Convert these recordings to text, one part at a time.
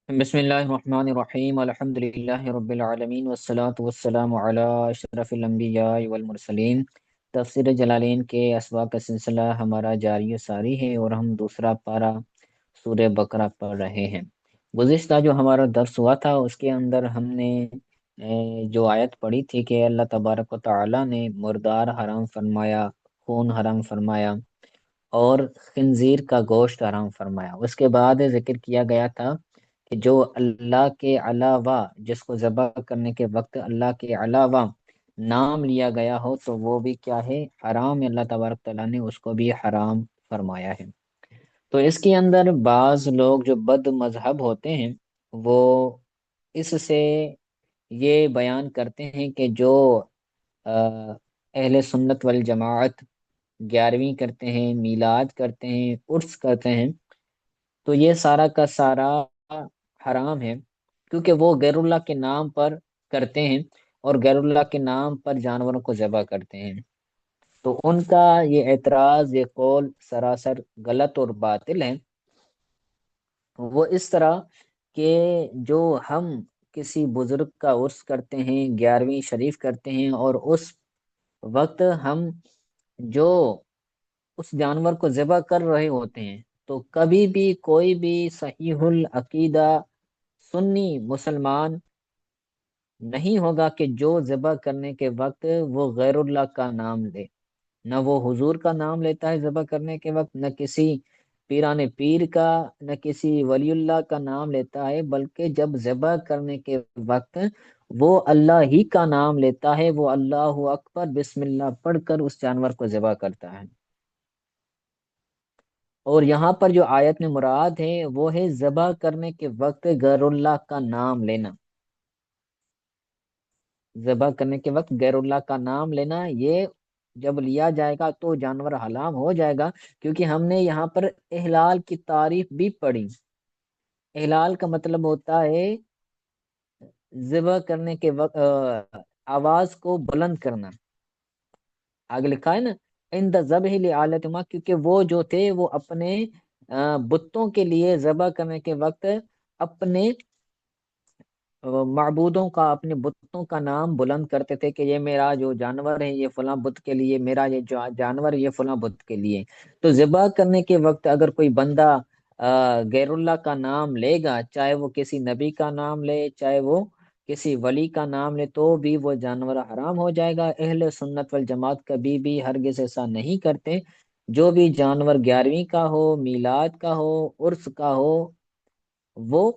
بسم اللہ الرحمن الرحیم الحمد للہ رب العالمین والصلاة والسلام علی اشرف الانبیاء والمرسلین۔ تفسیر جلالین کے اسباق کا سلسلہ ہمارا جاری و ساری ہے اور ہم دوسرا پارہ سورہ بقرہ پڑھ رہے ہیں۔ گزشتہ جو ہمارا درس ہوا تھا اس کے اندر ہم نے جو آیت پڑھی تھی کہ اللہ تبارک و تعالی نے مردار حرام فرمایا، خون حرام فرمایا اور خنزیر کا گوشت حرام فرمایا۔ اس کے بعد ذکر کیا گیا تھا کہ جو اللہ کے علاوہ، جس کو ذبح کرنے کے وقت اللہ کے علاوہ نام لیا گیا ہو تو وہ بھی کیا ہے، حرام ہے۔ اللہ تبارک تعالیٰ نے اس کو بھی حرام فرمایا ہے۔ تو اس کے اندر بعض لوگ جو بد مذہب ہوتے ہیں وہ اس سے یہ بیان کرتے ہیں کہ جو اہل سنت والجماعت 11ویں کرتے ہیں، میلاد کرتے ہیں، عرس کرتے ہیں، تو یہ سارا کا سارا حرام ہے، کیونکہ وہ غیر اللہ کے نام پر کرتے ہیں اور غیر اللہ کے نام پر جانوروں کو ذبح کرتے ہیں۔ تو ان کا یہ اعتراض، یہ قول سراسر غلط اور باطل ہے۔ وہ اس طرح کہ جو ہم کسی بزرگ کا عرس کرتے ہیں، 11ویں شریف کرتے ہیں، اور اس وقت ہم جو اس جانور کو ذبح کر رہے ہوتے ہیں، تو کبھی بھی کوئی بھی صحیح العقیدہ سنی مسلمان نہیں ہوگا کہ جو ذبح کرنے کے وقت وہ غیر اللہ کا نام لے۔ نہ وہ حضور کا نام لیتا ہے ذبح کرنے کے وقت، نہ کسی پیران پیر کا، نہ کسی ولی اللہ کا نام لیتا ہے، بلکہ جب ذبح کرنے کے وقت وہ اللہ ہی کا نام لیتا ہے، وہ اللہ اکبر بسم اللہ پڑھ کر اس جانور کو ذبح کرتا ہے۔ اور یہاں پر جو آیت میں مراد ہے وہ ہے ذبح کرنے کے وقت غیر اللہ کا نام لینا۔ ذبح کرنے کے وقت غیر اللہ کا نام لینا، یہ جب لیا جائے گا تو جانور حلال ہو جائے گا، کیونکہ ہم نے یہاں پر احلال کی تعریف بھی پڑھی۔ احلال کا مطلب ہوتا ہے ذبح کرنے کے وقت آواز کو بلند کرنا۔ آگے لکھا ہے نا ان دا ذبح لآلتما، کیونکہ وہ جو تھے وہ اپنے بتوں کے لیے ذبح کرنے کے وقت اپنے معبودوں کا، اپنے بتوں کا نام بلند کرتے تھے کہ یہ میرا جو جانور ہے یہ فلاں بت کے لیے، میرا یہ جو جانور ہے یہ فلاں بت کے لیے۔ تو ذبح کرنے کے وقت اگر کوئی بندہ غیر اللہ کا نام لے گا، چاہے وہ کسی نبی کا نام لے، چاہے وہ کسی ولی کا نام لے، تو بھی وہ جانور حرام ہو جائے گا۔ اہل سنت والجماعت کبھی بھی ہرگز ایسا نہیں کرتے۔ جو بھی جانور 11ویں کا ہو، میلاد کا ہو، عرس کا ہو، وہ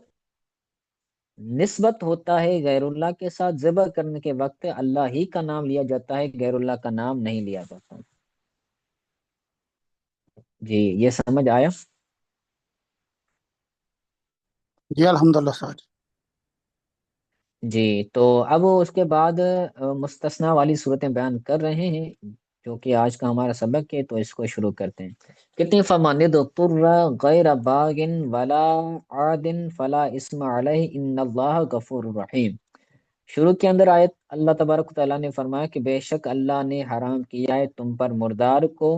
نسبت ہوتا ہے غیر اللہ کے ساتھ۔ ذبح کرنے کے وقت اللہ ہی کا نام لیا جاتا ہے، غیر اللہ کا نام نہیں لیا جاتا۔ جی یہ سمجھ آیا؟ جی الحمدللہ سر۔ جی تو اب اس کے بعد مستثنا والی صورتیں بیان کر رہے ہیں، جو کہ آج کا ہمارا سبق ہے، تو اس کو شروع کرتے ہیں۔ کتنے فماند اضطر غیر باغ ولا عاد فلا اسم علیہ ان اللہ غفور رحیم۔ شروع کے اندر آیت اللہ تبارک و تعالیٰ نے فرمایا کہ بے شک اللہ نے حرام کیا ہے تم پر مردار کو،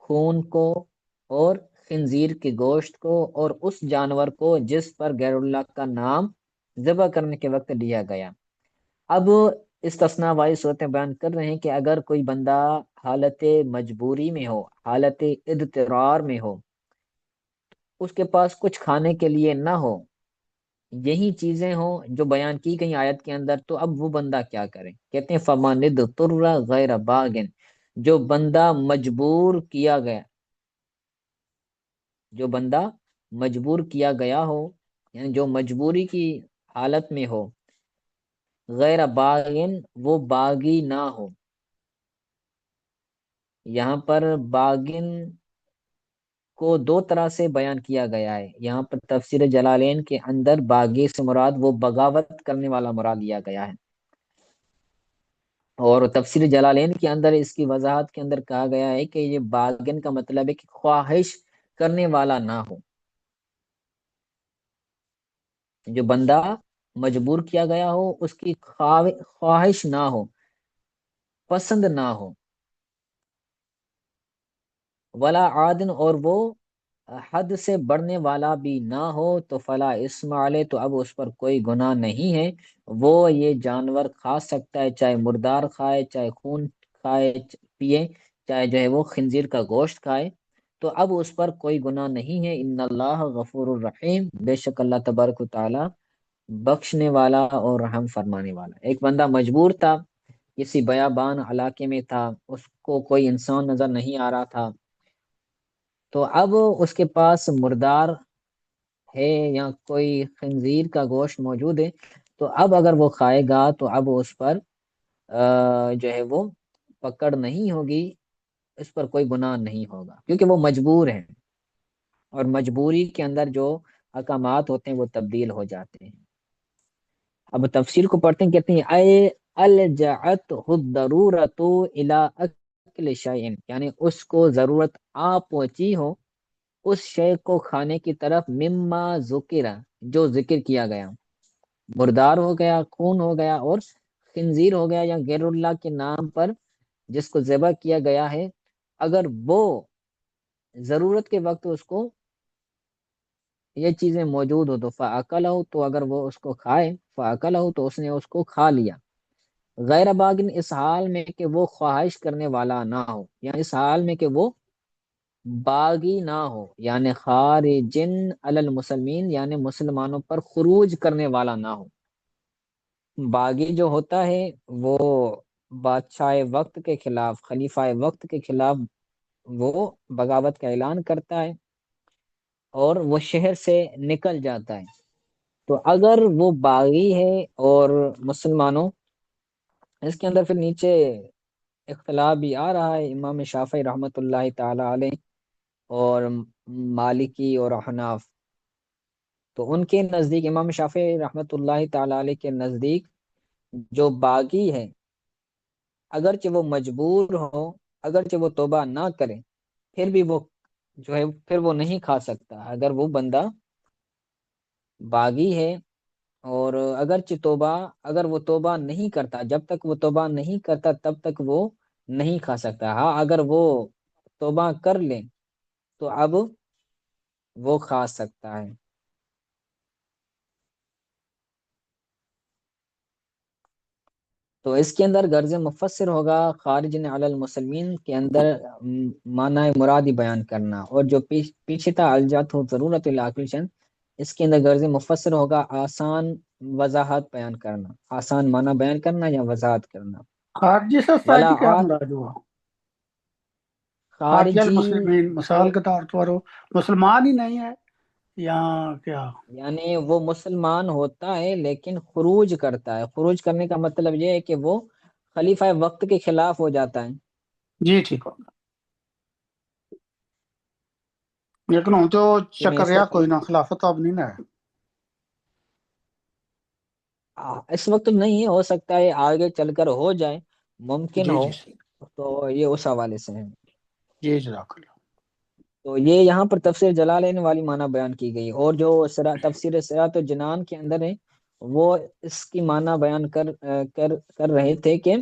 خون کو، اور خنزیر کے گوشت کو، اور اس جانور کو جس پر غیر اللہ کا نام ذبح کرنے کے وقت لیا گیا۔ اب استثناء والی صورتیں بیان کر رہے ہیں کہ اگر کوئی بندہ حالت مجبوری میں ہو، حالت اضطرار میں ہو، اس کے پاس کچھ کھانے کے لیے نہ ہو، یہی چیزیں ہوں جو بیان کی گئی آیت کے اندر، تو اب وہ بندہ کیا کرے؟ کہتے ہیں فَمَنِ اضْطُرَّ غَيْرَ بَاغٍ، جو بندہ مجبور کیا گیا، جو بندہ مجبور کیا گیا ہو، یعنی جو مجبوری کی حالت میں ہو، غیر باغن، وہ باغی نہ ہو۔ یہاں پر باغن کو دو طرح سے بیان کیا گیا ہے۔ یہاں پر تفسیر جلالین کے اندر باغی سے مراد وہ بغاوت کرنے والا مراد لیا گیا ہے، اور تفسیر جلالین کے اندر اس کی وضاحت کے اندر کہا گیا ہے کہ یہ باغن کا مطلب ہے کہ خواہش کرنے والا نہ ہو، جو بندہ مجبور کیا گیا ہو اس کی خواہش نہ ہو، پسند نہ ہو، ولا عادن، اور وہ حد سے بڑھنے والا بھی نہ ہو تو فلا اسم علیہ، تو اب اس پر کوئی گناہ نہیں ہے، وہ یہ جانور کھا سکتا ہے، چاہے مردار کھائے، چاہے خون کھائے پیے، چاہے جو ہے وہ خنزیر کا گوشت کھائے، تو اب اس پر کوئی گناہ نہیں ہے۔ ان اللہ غفور الرحیم، بے شک اللہ تبارک و تعالی بخشنے والا اور رحم فرمانے والا۔ ایک بندہ مجبور تھا، کسی بیابان علاقے میں تھا، اس کو کوئی انسان نظر نہیں آ رہا تھا، تو اب اس کے پاس مردار ہے یا کوئی خنزیر کا گوشت موجود ہے، تو اب اگر وہ کھائے گا تو اب اس پر جو ہے وہ پکڑ نہیں ہوگی، اس پر کوئی گناہ نہیں ہوگا، کیونکہ وہ مجبور ہے، اور مجبوری کے اندر جو احکامات ہوتے ہیں وہ تبدیل ہو جاتے ہیں۔ اب تفسیر کو پڑھتے ہیں، کہتے ہیں اے الجعت الضرورت الی اکل شیء، یعنی اس کو ضرورت آ پہنچی ہو اس شے کو کھانے کی طرف، مما ذکر، جو ذکر کیا گیا، مردار ہو گیا، خون ہو گیا، اور خنزیر ہو گیا، یا غیر اللہ کے نام پر جس کو ذبح کیا گیا ہے، اگر وہ ضرورت کے وقت اس کو یہ چیزیں موجود ہو تو فَأَكَلَهُ، تو اگر وہ اس کو کھائے، فَأَكَلَهُ، تو اس نے اس کو کھا لیا، غیر باغن، اس حال میں کہ وہ خواہش کرنے والا نہ ہو، یا اس حال میں کہ وہ باغی نہ ہو، یعنی خارجن علی المسلمین، یعنی مسلمانوں پر خروج کرنے والا نہ ہو۔ باغی جو ہوتا ہے وہ بادشاہ وقت کے خلاف، خلیفہ وقت کے خلاف وہ بغاوت کا اعلان کرتا ہے اور وہ شہر سے نکل جاتا ہے۔ تو اگر وہ باغی ہے اور مسلمانوں، اس کے اندر پھر نیچے اختلاف بھی آ رہا ہے، امام شافعی رحمۃ اللہ تعالی علیہ اور مالکی اور احناف، تو ان کے نزدیک، امام شافعی رحمۃ اللہ تعالی علیہ کے نزدیک، جو باغی ہے اگرچہ وہ مجبور ہو، اگرچہ وہ توبہ نہ کرے، پھر بھی وہ جو ہے پھر وہ نہیں کھا سکتا، اگر وہ بندہ باغی ہے، اور اگر وہ توبہ نہیں کرتا، جب تک وہ توبہ نہیں کرتا تب تک وہ نہیں کھا سکتا، ہاں اگر وہ توبہ کر لے تو اب وہ کھا سکتا ہے۔ تو اس کے اندر غرض مفسر ہوگا خارجن علی المسلمین کے اندر معنی مرادی بیان کرنا، اور جو پیچھے تھا الجات ہو ضرورت الاکلشن، اس کے اندر غرض مفسر ہوگا آسان وضاحت بیان کرنا، آسان معنی بیان کرنا یا وضاحت کرنا۔ خارجی سے ساتھ ولا جی کیا آت، مراد ہوا؟ خارجی خارجی المسلمین مثال سے کے طور پر وہ مسلمان ہی نہیں ہے یا کیا؟ یعنی وہ مسلمان ہوتا ہے لیکن خروج کرتا ہے، خروج کرنے کا مطلب یہ ہے کہ وہ خلیفہ وقت کے خلاف ہو جاتا ہے۔ جی ٹھیک ہو، لیکن ہوں تو کہ میں چکر اس یا وقت کوئی نہ خلافت اب نہیں نہ ہے۔ اس وقت نہیں ہو سکتا ہے آگے چل کر ہو جائے، ممکن جی ہو، جی تو یہ اس حوالے سے ہے۔ جی جزاک اللہ۔ تو یہ یہاں پر تفسیر جلالین والی معنی بیان کی گئی، اور جو تفسیر صراط الجنان کے اندر ہے وہ اس کی معنی بیان کر رہے تھے کہ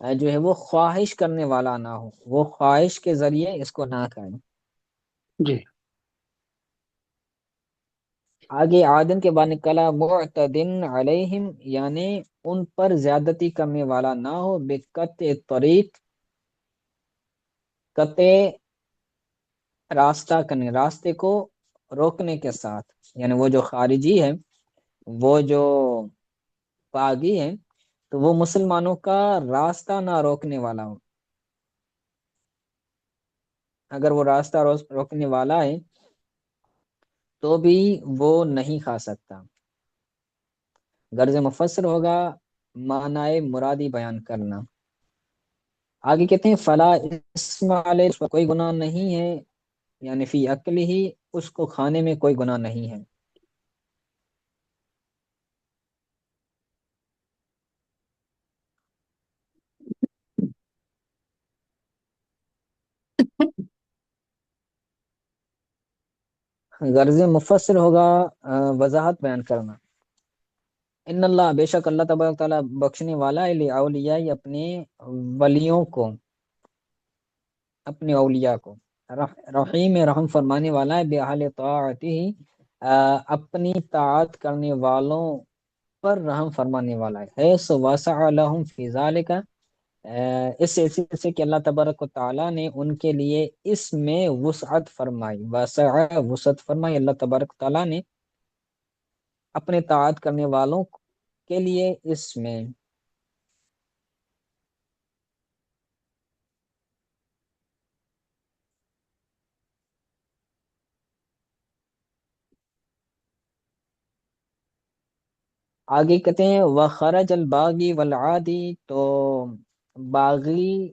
جو ہے وہ خواہش کرنے والا نہ ہو، وہ خواہش کے ذریعے اس کو نہ کریں۔ جی آگے عادن کے بعد نکلا معتدن علیہم، یعنی ان پر زیادتی کرنے والا نہ ہو، بقطع طریق، قطع راستہ کرنے، راستے کو روکنے کے ساتھ، یعنی وہ جو خارجی ہے، وہ جو باغی ہے، تو وہ مسلمانوں کا راستہ نہ روکنے والا ہو، اگر وہ راستہ روکنے والا ہے تو بھی وہ نہیں کھا سکتا۔ غرض مفسر ہوگا معنی مرادی بیان کرنا۔ آگے کہتے ہیں فلا اسم علیہ، اس پر کوئی گناہ نہیں ہے، یعنی فی عقل ہی، اس کو کھانے میں کوئی گناہ نہیں ہے۔ غرض مفسر ہوگا وضاحت بیان کرنا۔ ان اللہ، بے شک اللہ تبارک تعالیٰ بخشنے والا ہے، اولیاء، اپنے ولیوں کو، اپنے اولیاء کو، رحیم رحم فرمانے والا ہے، بِأَهْلِ طاعتہ اپنی طاعت کرنے والوں پر رحم فرمانے والا ہے، حیث وسع لہم فی ذالک، اس حیثیت سے کہ اللہ تبارک و تعالیٰ نے ان کے لیے اس میں وسعت فرمائی، وسع وسعت فرمائی اللہ تبارک و تعالیٰ نے اپنے طاعت کرنے والوں کے لیے اس میں۔ آگے کہتے ہیں وَخَرَجَ الْبَاغِي وَالْعَادِي، تو باغی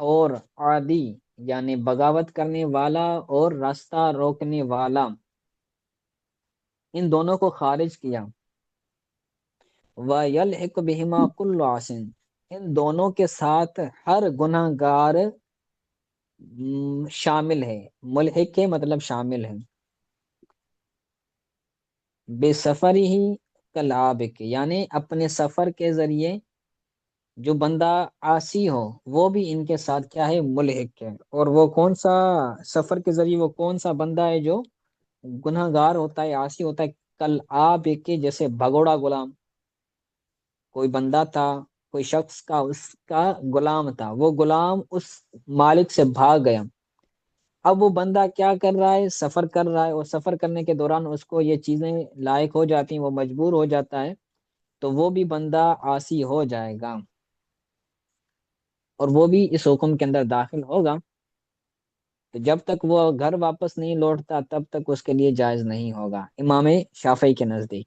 اور عادی یعنی بغاوت کرنے والا اور راستہ روکنے والا، ان دونوں کو خارج کیا۔ وَيَلْحِقُ بِهِمَا كُلُّ عَاصٍ، ان دونوں کے ساتھ ہر گناہ گار شامل ہے، ملحق کے مطلب شامل ہے، بے سفری ہی کلابک، یعنی اپنے سفر کے ذریعے جو بندہ عاصی ہو وہ بھی ان کے ساتھ کیا ہے، ملحق ہے۔ اور وہ کون سا سفر کے ذریعے، وہ کون سا بندہ ہے جو گناہ گار ہوتا ہے، عاصی ہوتا ہے، کل آپ کے جیسے بھگوڑا غلام، کوئی بندہ تھا، کوئی شخص کا اس کا غلام تھا، وہ غلام اس مالک سے بھاگ گیا، اب وہ بندہ کیا کر رہا ہے، سفر کر رہا ہے، اور سفر کرنے کے دوران اس کو یہ چیزیں لائق ہو جاتی ہیں، وہ مجبور ہو جاتا ہے، تو وہ بھی بندہ عاصی ہو جائے گا، اور وہ بھی اس حکم کے اندر داخل ہوگا۔ تو جب تک وہ گھر واپس نہیں لوٹتا تب تک اس کے لیے جائز نہیں ہوگا، امام شافعی کے نزدیک۔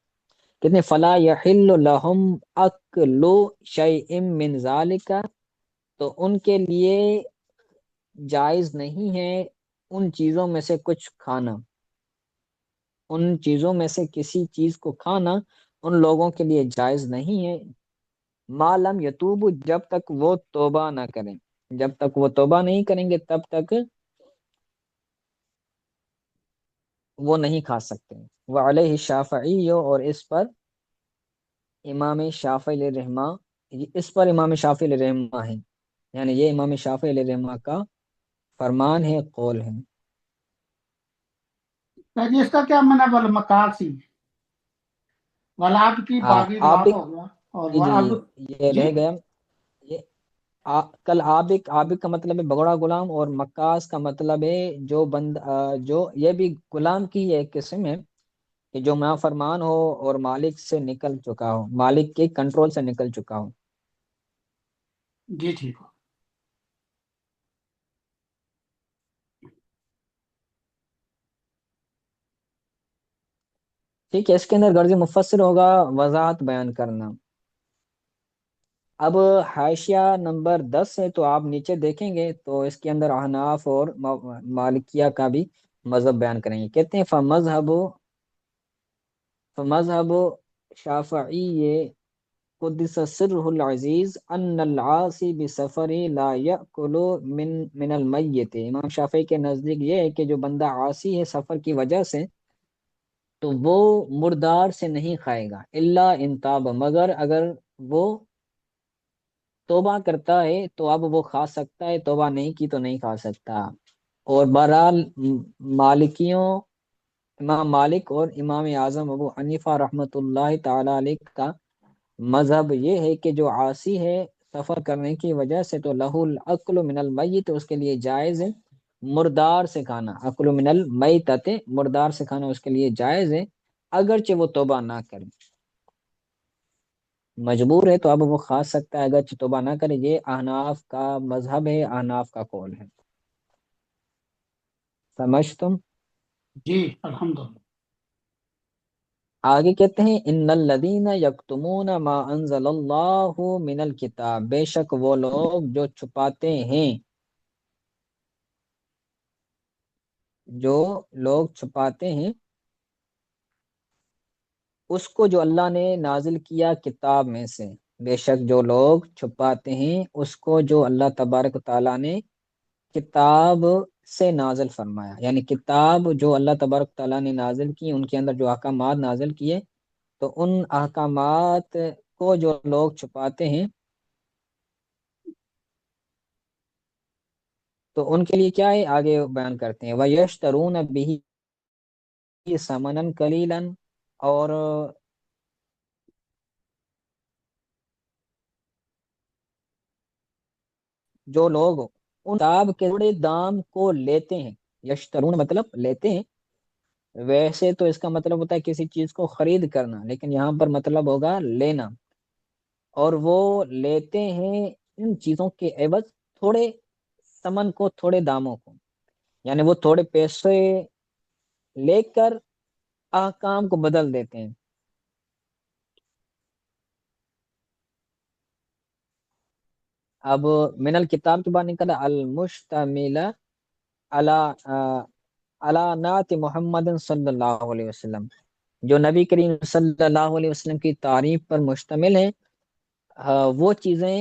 کتنے فلا یحل لہم اکل شیء من ذالک، تو ان کے لیے جائز نہیں ہے ان چیزوں میں سے کچھ کھانا، ان چیزوں میں سے کسی چیز کو کھانا ان لوگوں کے لیے جائز نہیں ہے، ما لم یتوب، جب تک وہ توبہ نہ کریں، جب تک وہ توبہ نہیں کریں گے تب تک وہ نہیں کھا سکتے۔ وعلیہ الشافعی، اور اس پر امام شافعی علیہ رحمہ، اس پر امام شافعی علیہ رحمہ ہیں، یعنی یہ امام شافعی علیہ رحمہ کا فرمان ہے، قول ہے۔ جی اس کا کیا منع والمکاسی، والاب کی باغی آپ لاب ایک، ہو گیا، اور جی جی والاب یہ جی رہ گیا، یہ کل عابق، عابق کا مطلب ہے بگڑا غلام، اور مکاس کا مطلب ہے جو بند جو یہ بھی غلام کی ایک قسم ہے کہ جو نافرمان ہو اور مالک سے نکل چکا ہو، مالک کے کنٹرول سے نکل چکا ہو۔ جی ٹھیک ہو۔ ٹھیک ہے، اس کے اندر غرض مفسر ہوگا وضاحت بیان کرنا۔ اب حاشیہ نمبر 10 ہے، تو آپ نیچے دیکھیں گے تو اس کے اندر احناف اور مالکیہ کا بھی مذہب بیان کریں گے۔ کہتے ہیں فمذہب شافعی قدس سرہ العزیز ان العاصی بسفر لا یأکل من المیت، امام شافعی کے نزدیک یہ ہے کہ جو بندہ عاصی ہے سفر کی وجہ سے، تو وہ مردار سے نہیں کھائے گا، الا ان تاب، مگر اگر وہ توبہ کرتا ہے تو اب وہ کھا سکتا ہے، توبہ نہیں کی تو نہیں کھا سکتا۔ اور بہرحال مالکیوں، امام مالک اور امام اعظم ابو حنیفہ رحمۃ اللہ تعالی علیہ کا مذہب یہ ہے کہ جو عاصی ہے سفر کرنے کی وجہ سے، تو لہ الاکل من المیت، اس کے لیے جائز ہے مردار سے کھانا، اکل من المیتۃ، مردار سے کھانا اس کے لیے جائز ہے، اگرچہ وہ توبہ نہ کرے، مجبور ہے تو اب وہ کھا سکتا ہے اگرچہ توبہ نہ کرے، یہ احناف کا مذہب ہے، احناف کا قول ہے، سمجھ تم؟ جی الحمدللہ۔ آگے کہتے ہیں ان الذین یکتمون ما انزل اللہ من الکتاب، بے شک وہ لوگ جو چھپاتے ہیں، جو لوگ چھپاتے ہیں اس کو جو اللہ نے نازل کیا کتاب میں سے، بے شک جو لوگ چھپاتے ہیں اس کو جو اللہ تبارک و تعالیٰ نے کتاب سے نازل فرمایا، یعنی کتاب جو اللہ تبارک و تعالیٰ نے نازل کی، ان کے اندر جو احکامات نازل کیے، تو ان احکامات کو جو لوگ چھپاتے ہیں، تو ان کے لیے کیا ہے آگے بیان کرتے ہیں، وَيَشْتَرُونَ بِهِ ثَمَنًا قَلِيلًا، اور جو لوگ ان کتاب کے تھوڑے دام کو لیتے ہیں، یشترون مطلب لیتے ہیں، ویسے تو اس کا مطلب ہوتا ہے کسی چیز کو خرید کرنا، لیکن یہاں پر مطلب ہوگا لینا، اور وہ لیتے ہیں ان چیزوں کے عوض تھوڑے ثمن کو، تھوڑے داموں کو، یعنی وہ تھوڑے پیسے لے کر احکام کو بدل دیتے ہیں۔ اب من الکتاب کے بعد نکلا المشتمل علی علی نعت محمد صلی اللہ علیہ وسلم، جو نبی کریم صلی اللہ علیہ وسلم کی تعریف پر مشتمل ہے، وہ چیزیں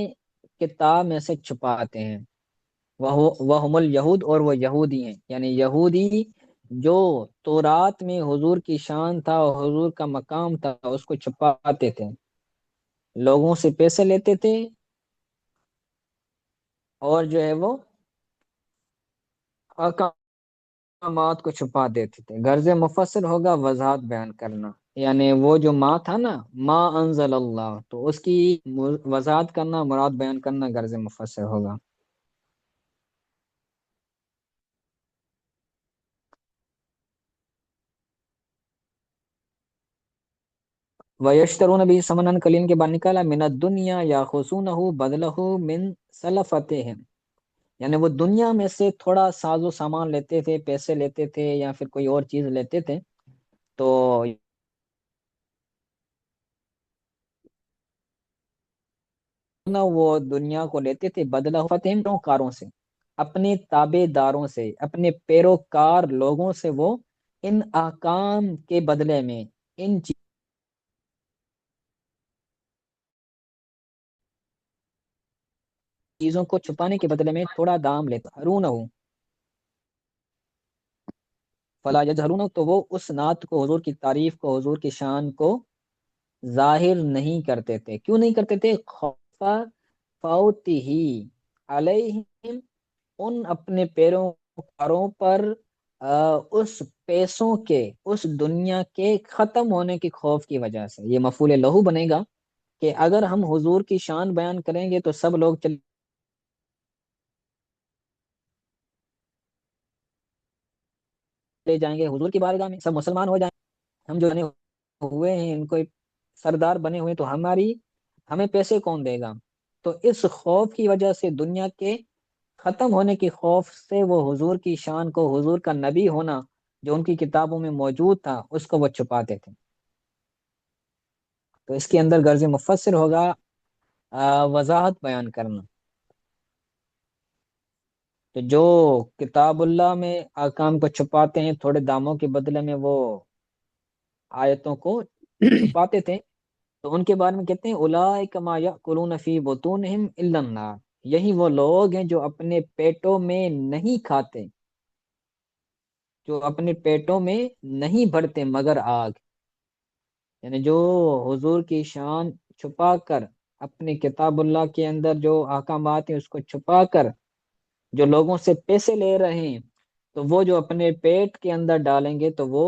کتاب میں سے چھپاتے ہیں، وہم الیہود، اور وہ یہودی ہیں، یعنی یہودی جو تورات میں حضور کی شان تھا اور حضور کا مقام تھا اس کو چھپاتے تھے، لوگوں سے پیسے لیتے تھے، اور جو ہے وہ احکامات کو چھپا دیتے تھے۔ غرض مفسر ہوگا وضاحت بیان کرنا، یعنی وہ جو ماں تھا نا، ما انزل اللہ، تو اس کی وضاحت کرنا، مراد بیان کرنا غرض مفسر ہوگا۔ وَيَشْتَرُونَ بِهِ ثَمَنًا قَلِيلًا کے بعد نکالا من الدنیا یاخذونہ بدلہ من سلفتہم، یعنی وہ دنیا میں سے تھوڑا ساز و سامان لیتے تھے، پیسے لیتے تھے، یا پھر کوئی اور چیز لیتے تھے، تو نہ وہ دنیا کو لیتے تھے بدلہ فتح کاروں سے، اپنے تابع داروں سے، اپنے پیروکار لوگوں سے، وہ ان احکام کے بدلے میں، ان چیزوں کو چھپانے کے بدلے میں تھوڑا دام لیتا ہرون ہوں، فلا یجہرون، تو وہ اس نعت کو، حضور کی تعریف کو، حضور کی شان کو ظاہر نہیں کرتے تھے۔ کیوں نہیں کرتے تھے؟ خوف فوتی ہی علیہم، ان اپنے پیروکاروں پر اس پیسوں کے، اس دنیا کے ختم ہونے کے خوف کی وجہ سے، یہ مفعول لہو بنے گا کہ اگر ہم حضور کی شان بیان کریں گے تو سب لوگ چلے جائیں گے حضور کی بارگاہ میں، سب مسلمان ہو جائیں گے، ہم جو بنے ہوئے ہیں ان کو سردار بنے ہوئے، تو ہمیں پیسے کون دے گا؟ تو اس خوف کی وجہ سے، دنیا کے ختم ہونے کی خوف سے، وہ حضور کی شان کو، حضور کا نبی ہونا جو ان کی کتابوں میں موجود تھا، اس کو وہ چھپاتے تھے۔ تو اس کے اندر غرض مفسر ہوگا وضاحت بیان کرنا، تو جو کتاب اللہ میں احکام کو چھپاتے ہیں تھوڑے داموں کے بدلے میں، وہ آیتوں کو چھپاتے تھے، تو ان کے بارے میں کہتے ہیں اولئک ما یأکلون فی بطونہم الا النار، یہی وہ لوگ ہیں جو اپنے پیٹوں میں نہیں کھاتے، جو اپنے پیٹوں میں نہیں بھرتے مگر آگ، یعنی جو حضور کی شان چھپا کر، اپنے کتاب اللہ کے اندر جو احکامات ہیں اس کو چھپا کر جو لوگوں سے پیسے لے رہے ہیں، تو وہ جو اپنے پیٹ کے اندر ڈالیں گے تو وہ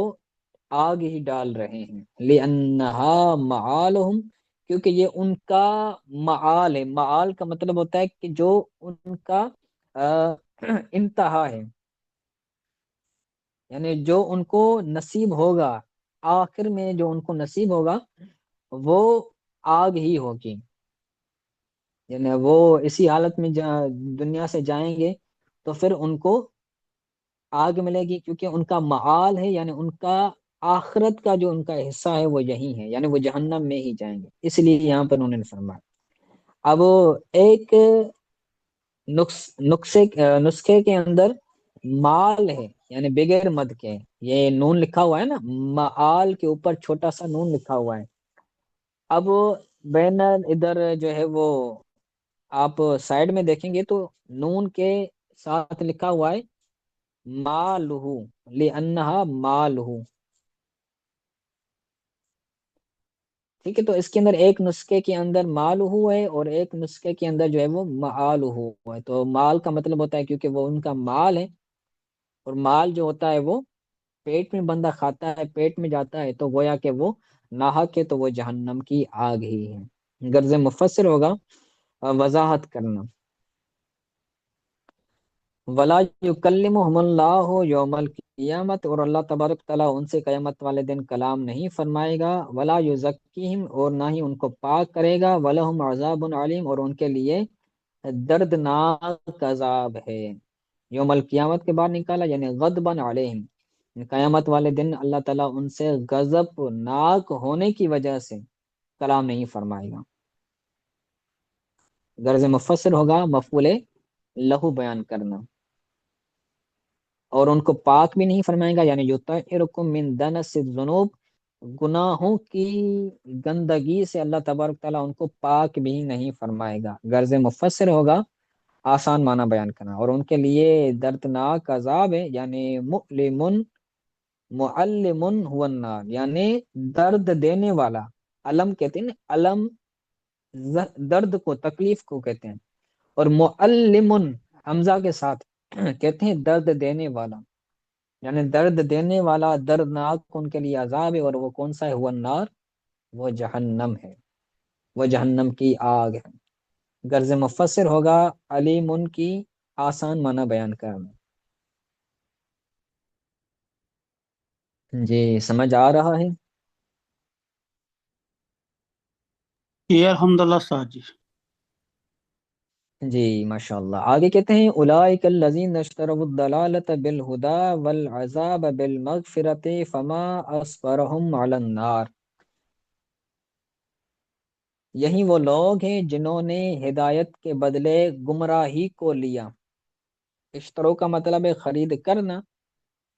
آگ ہی ڈال رہے ہیں، لِأَنَّهَا مَعَالُهُمْ، کیونکہ یہ ان کا معال ہے، معال کا مطلب ہوتا ہے کہ جو ان کا انتہا ہے، یعنی جو ان کو نصیب ہوگا، آخر میں جو ان کو نصیب ہوگا وہ آگ ہی ہوگی، یعنی وہ اسی حالت میں دنیا سے جائیں گے تو پھر ان کو آگ ملے گی، کیونکہ ان کا معال ہے، یعنی ان کا آخرت کا جو ان کا حصہ ہے وہ یہی ہے، یعنی وہ جہنم میں ہی جائیں گے، اس لیے یہاں پر انہوں نے فرمایا۔ اب ایک نسخے کے اندر مال ہے، یعنی بغیر مد کے، یہ نون لکھا ہوا ہے نا، معال کے اوپر چھوٹا سا نون لکھا ہوا ہے، اب بین ادھر جو ہے وہ آپ سائڈ میں دیکھیں گے تو نون کے ساتھ لکھا ہوا ہے مالہ، لِأَنَّهَا مالہ، ٹھیک ہے، تو اس کے اندر ایک نسخے کے اندر مال ہو ہے اور ایک نسخے کے اندر جو ہے وہ معال ہو ہے۔ تو مال کا مطلب ہوتا ہے کیونکہ وہ ان کا مال ہے، اور مال جو ہوتا ہے وہ پیٹ میں بندہ کھاتا ہے، پیٹ میں جاتا ہے، تو گویا کہ وہ ناحق ہے، تو وہ جہنم کی آگ ہی ہے۔ غرض مفسر ہوگا وضاحت کرنا۔ ولا یکلمہم اللہ یوم القیامت، اور اللہ تبارک تعالیٰ ان سے قیامت والے دن کلام نہیں فرمائے گا۔ ولا یزکیہم، اور نہ ہی ان کو پاک کرے گا۔ ولہم عذاب علیم، اور ان کے لیے دردناک عذاب ہے۔ یوم القیامت کے بعد نکالا یعنی غضبن علیہم، قیامت والے دن اللہ تعالیٰ ان سے غضب ناک ہونے کی وجہ سے کلام نہیں فرمائے گا۔ غرض مفسر ہوگا مفعول لہو بیان کرنا، اور ان کو پاک بھی نہیں فرمائے گا، یعنی یطہرکم من دنس الذنوب، گناہوں کی گندگی سے اللہ تبارک تعالیٰ ان کو پاک بھی نہیں فرمائے گا۔ غرض مفسر ہوگا آسان معنی بیان کرنا، اور ان کے لیے دردناک عذاب ہے، یعنی مؤلم معلم هو النار، یعنی درد دینے والا۔ علم کہتے ہیں نا، علم درد کو، تکلیف کو کہتے ہیں، اور معلم حمزہ کے ساتھ کہتے ہیں درد دینے والا، یعنی درد دینے والا دردناک ان کے لیے عذاب ہے، اور وہ کون سا ہے؟ ہوا النار، وہ جہنم ہے، وہ جہنم کی آگ ہے۔ غرض مفسر ہوگا علیم ان کی آسان معنی بیان کرنا۔ جی سمجھ آ رہا ہے؟ یہ الحمدللہ ساجی جی۔ جی ماشاء اللہ، آگے کہتے ہیں اولئک الذین اشتروا الضلالۃ بالہدی والعذاب بالمغفرۃ فما اصبرهم علی النار، یہی وہ لوگ ہیں جنہوں نے ہدایت کے بدلے گمراہی کو لیا۔ اشترو کا مطلب ہے خرید کرنا،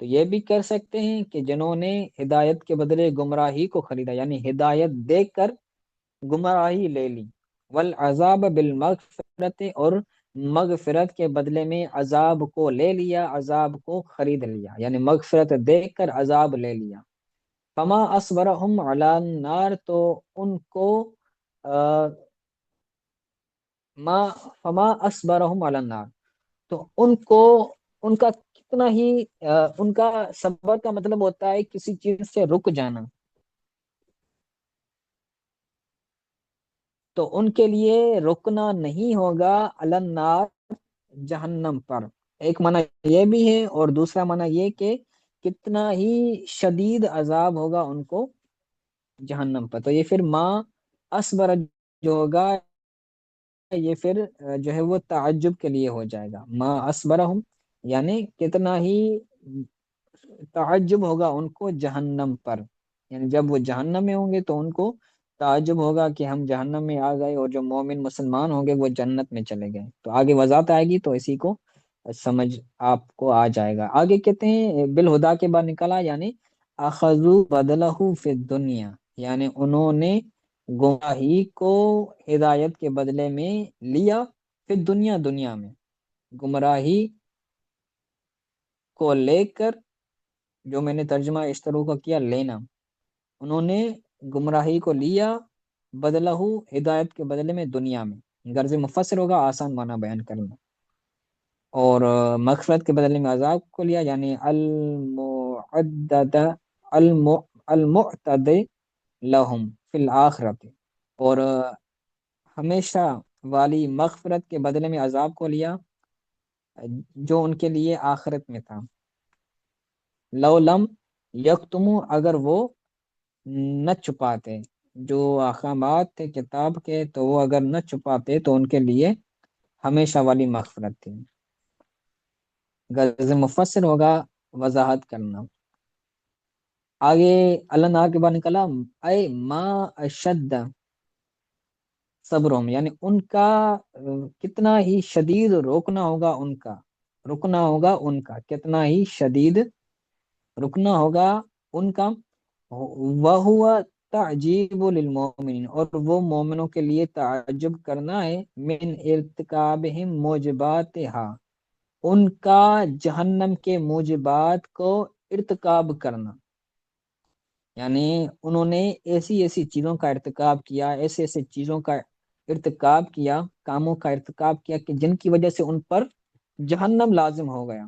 تو یہ بھی کر سکتے ہیں کہ جنہوں نے ہدایت کے بدلے گمراہی کو خریدا، یعنی ہدایت دیکھ کر گمراہی لے لی۔ والعذاب بالمغفرت، اور مغفرت کے بدلے میں عذاب کو لے لیا، عذاب کو خرید لیا، یعنی مغفرت دیکھ کر عذاب لے لیا۔ فما اصبرهم علی النار، تو ان کو ما فما اصبرهم علی النار، تو ان کو، ان کا کتنا ہی ان کا صبر کا مطلب ہوتا ہے کسی چیز سے رک جانا، تو ان کے لیے رکنا نہیں ہوگا علی النار، جہنم پر۔ ایک معنی یہ بھی ہے، اور دوسرا معنی یہ کہ کتنا ہی شدید عذاب ہوگا ان کو جہنم پر۔ تو یہ پھر ما اصبر جو ہوگا، یہ پھر جو ہے وہ تعجب کے لیے ہو جائے گا، ما اصبرہم، یعنی کتنا ہی تعجب ہوگا ان کو جہنم پر، یعنی جب وہ جہنم میں ہوں گے تو ان کو تعجب ہوگا کہ ہم جہنم میں آ گئے، اور جو مومن مسلمان ہوں گے وہ جنت میں چلے گئے۔ تو آگے وضاحت آئے گی تو اسی کو سمجھ آپ کو آ جائے گا۔ آگے کہتے ہیں بالہدا کے بعد نکلا، یعنی اخذو بدلہ فی الدنیا، یعنی انہوں نے گمراہی کو ہدایت کے بدلے میں لیا، پھر دنیا، دنیا میں گمراہی کو لے کر، جو میں نے ترجمہ اشترو کا کیا لینا، انہوں نے گمراہی کو لیا، بدلہ ہدایت کے بدلے میں دنیا میں۔ غرض مفسر ہوگا آسان معنی بیان کرنا، اور مغفرت کے بدلے میں عذاب کو لیا، یعنی المعدد الم المعتد لہم فی الآخرت، اور ہمیشہ والی مغفرت کے بدلے میں عذاب کو لیا جو ان کے لیے آخرت میں تھا۔ لو لم یکتمو، اگر وہ نہ چھپاتے، جو احکامات تھے کتاب کے تو وہ اگر نہ چھپاتے تو ان کے لیے ہمیشہ والی مغفرت تھی۔ غرض مفسر ہوگا وضاحت کرنا۔ آگے اللہ نار کے بعد نکلا اے ما اشد صبرہم، یعنی ان کا کتنا ہی شدید روکنا ہوگا، ان کا رکنا ہوگا، ان کا کتنا ہی شدید رکنا ہوگا ان کا۔ وَهُوَ تعجیب للمؤمنین، اور وہ مومنوں کے لیے تعجب کرنا ہے، من ارتکابہم موجباتہا، ان کا جہنم کے موجبات کو ارتکاب کرنا، یعنی انہوں نے ایسی ایسی چیزوں کا ارتکاب کیا، ایسے ایسے چیزوں کا ارتکاب کیا، کاموں کا ارتکاب کیا کہ جن کی وجہ سے ان پر جہنم لازم ہو گیا۔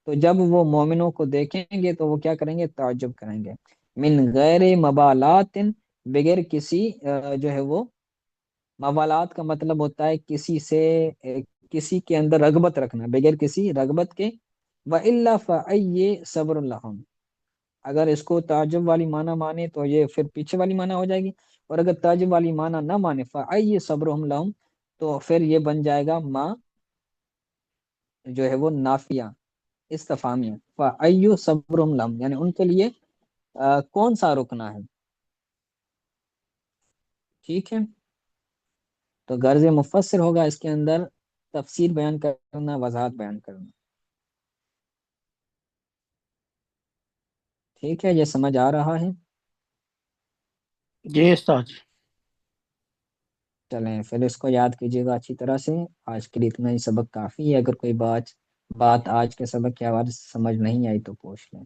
تو جب وہ مومنوں کو دیکھیں گے تو وہ کیا کریں گے؟ تعجب کریں گے۔ من غیر مبالات، بغیر کسی جو ہے وہ، موالات کا مطلب ہوتا ہے کسی سے کسی کے اندر رغبت رکھنا، بغیر کسی رغبت کے۔ وَإِلَّا فَأَيِّ صبر لَهُمْ، اگر اس کو تعجب والی معنی مانے تو یہ پھر پیچھے والی معنی ہو جائے گی، اور اگر تعجب والی معنی نہ مانے فَأَيِّ صَبْرُهُمْ لَهُمْ، تو پھر یہ بن جائے گا ما جو ہے وہ نافیہ استفہامیہ، فَأَيُّ صَبْرُهُمْ لَهُمْ، یعنی ان کے لیے کون سا رکنا ہے۔ ٹھیک ہے، تو غرض مفسر ہوگا اس کے اندر تفسیر بیان کرنا، وضاحت بیان کرنا۔ ٹھیک ہے، یہ سمجھ آ رہا ہے؟ جی استاد جی۔ چلیں پھر اس کو یاد کیجیے گا اچھی طرح سے۔ آج کے لیے اتنا ہی، سبق کافی ہے، اگر کوئی بات آج کے سبق کے حوالے سے سمجھ نہیں آئی تو پوچھ لیں۔